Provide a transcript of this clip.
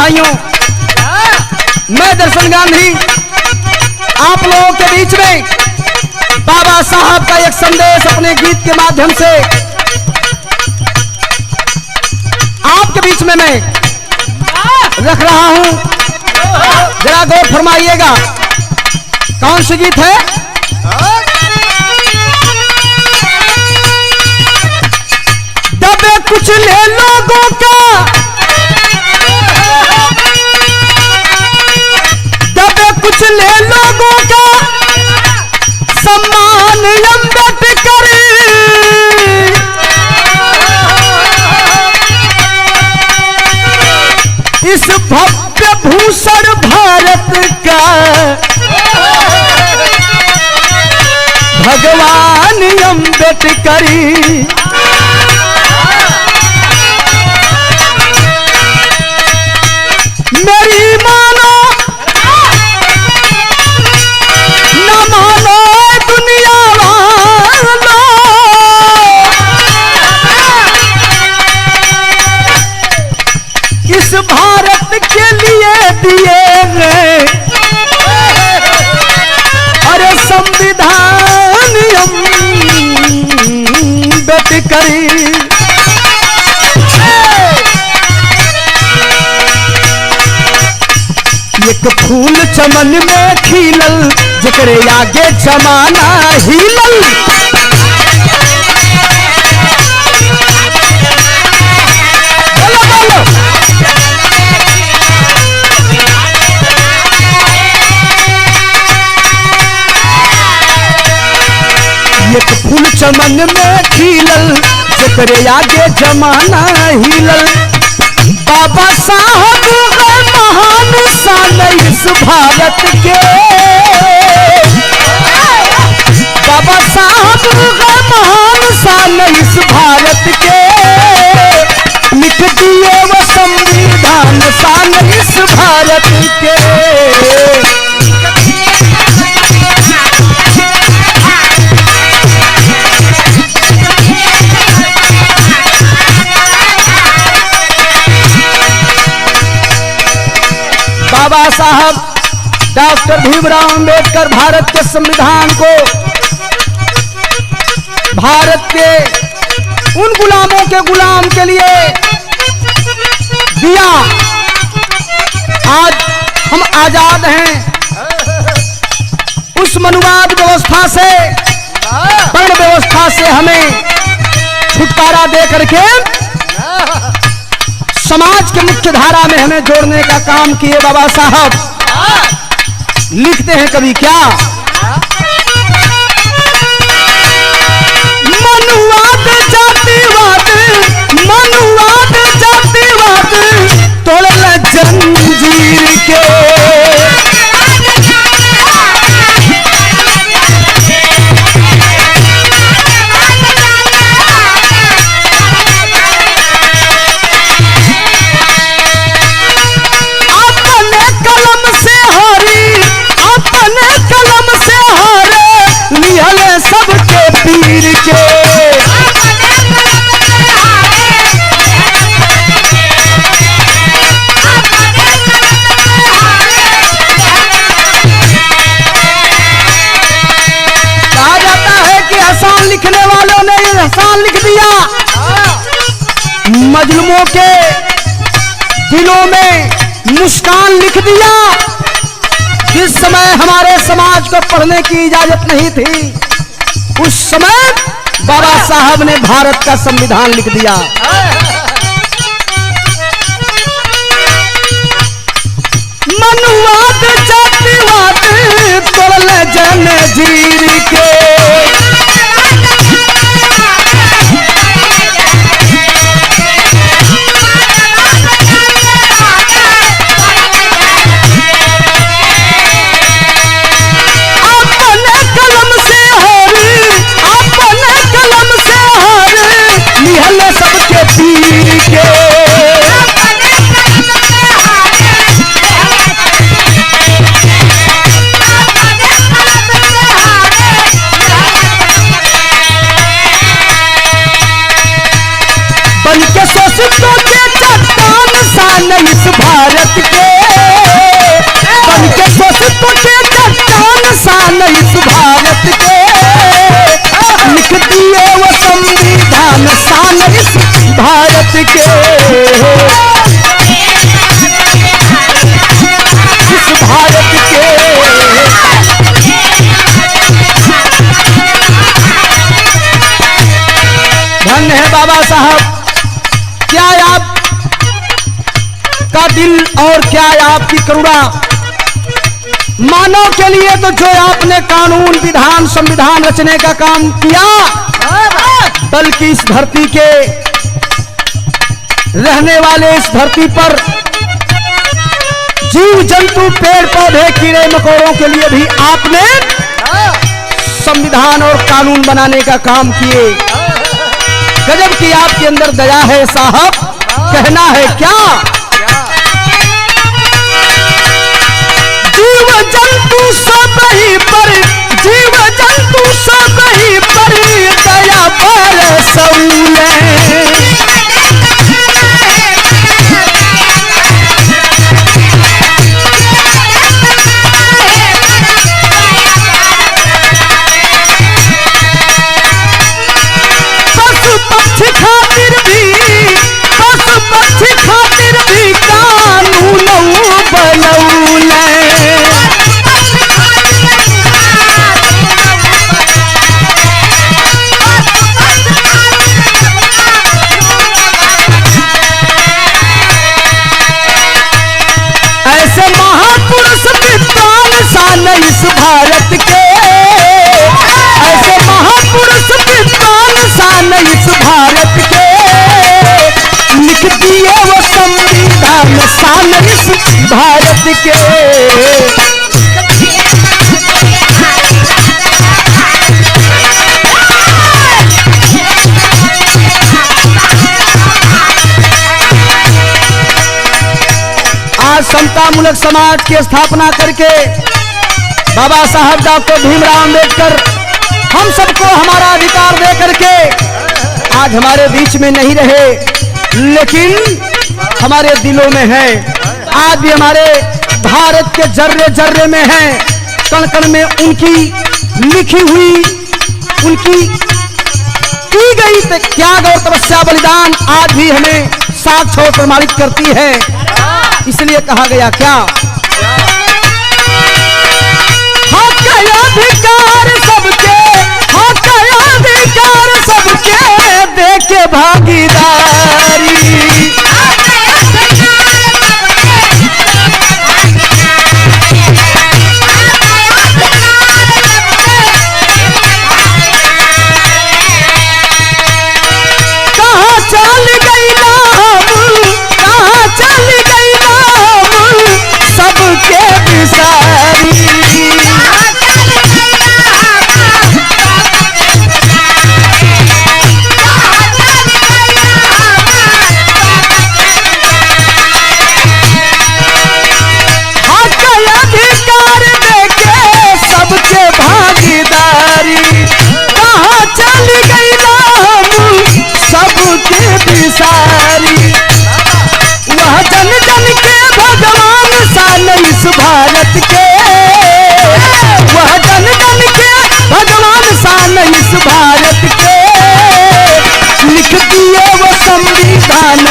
भाइयों, मैं दर्शन गांधी आप लोगों के बीच में बाबा साहब का एक संदेश अपने गीत के माध्यम से आपके बीच में मैं रख रहा हूं। जरा गौर फरमाइएगा, कौन सी गीत है? दबे कुछ ले लोगों का, दबे कुछ ले लोगों का सम्मान अम्बेडकर, इस भव्य भूषण भारत का भगवान अम्बेडकर, मेरी मानो न मानो दुनिया वालों, इस भारत के लिए दिए गए अरे संविधान अम्बेडकर। एक फूल चमन में खिलल, जकरे आगे जमाना हिलल, बोलो बोलो। एक फूल चमन में खिलल, जकरे आगे जमाना हिलल, बाबा साहब महान शान इस भारत के, बाबा साहब महान शान इस भारत के, लिख दिए वो संविधान शान इस भारत के। बाबा साहब डॉक्टर भीमराव अंबेडकर भारत के संविधान को भारत के उन गुलामों के गुलाम के लिए दिया। आज हम आजाद हैं उस मनुवाद व्यवस्था से, वर्ण व्यवस्था से हमें छुटकारा दे करके समाज के मुख्य धारा में हमें जोड़ने का काम किए बाबा साहब। लिखते हैं कभी क्या, मनुवाद जातिवाद, मनुवाद जातिवाद तोड़ल जंजीर के, सबके पीर के, कहा जाता है कि आसान लिखने वालों ने आसान लिख दिया, मजलूमों के दिलों में मुस्कान लिख दिया। जिस समय हमारे समाज को पढ़ने की इजाजत नहीं थी, उस समय बाबा साहब ने भारत का संविधान लिख दिया। मनुवाद जातिवाद तोड़ल जंजीर के, सबके पीर के, भारत के, इस भारत के। धन्य है बाबा साहब, क्या आप का दिल और क्या आपकी करुणा। मानव के लिए तो जो आपने कानून विधान संविधान रचने का काम किया, बल्कि इस धरती के रहने वाले इस धरती पर जीव जंतु पेड़ पौधे कीड़े मकोड़ों के लिए भी आपने संविधान और कानून बनाने का काम किए। गजब की आपके अंदर दया है साहब, कहना है क्या। जीव जंतु सब ही पर, जीव जंतु सब ही पर दया बरसौले। पशु पक्षी खातिर भी कानून बनौले। ऐसे महापुरुष विद्वान सान इस भारत के, ऐसे महापुरुष विद्वान सान इस भारत के, लिख दिए वो संविधान सान इस भारत के। आज समतामूलक समाज की स्थापना करके बाबा साहब डॉक्टर भीमराव अंबेडकर हम सबको हमारा अधिकार दे करके आज हमारे बीच में नहीं रहे, लेकिन हमारे दिलों में है। आज भी हमारे भारत के जर्रे जर्रे में है, कण कण में उनकी लिखी हुई, उनकी की गई त्याग और तपस्या बलिदान आज भी हमें साक्ष्य और प्रमाणित करती है। इसलिए कहा गया क्या, हक अधिकार सबके, हक अधिकार सबके देके भागीदारी। कहाँ चल गई नाम, कहाँ चल गई नाम सबके बिसारी। सबके भागीदारी, कहाँ चल गई नाम सबके बिसारी। वह जन जन के भगवान सान इस भारत के, वह जन जन के भगवान सान इस भारत के, लिख दिए वो संविधान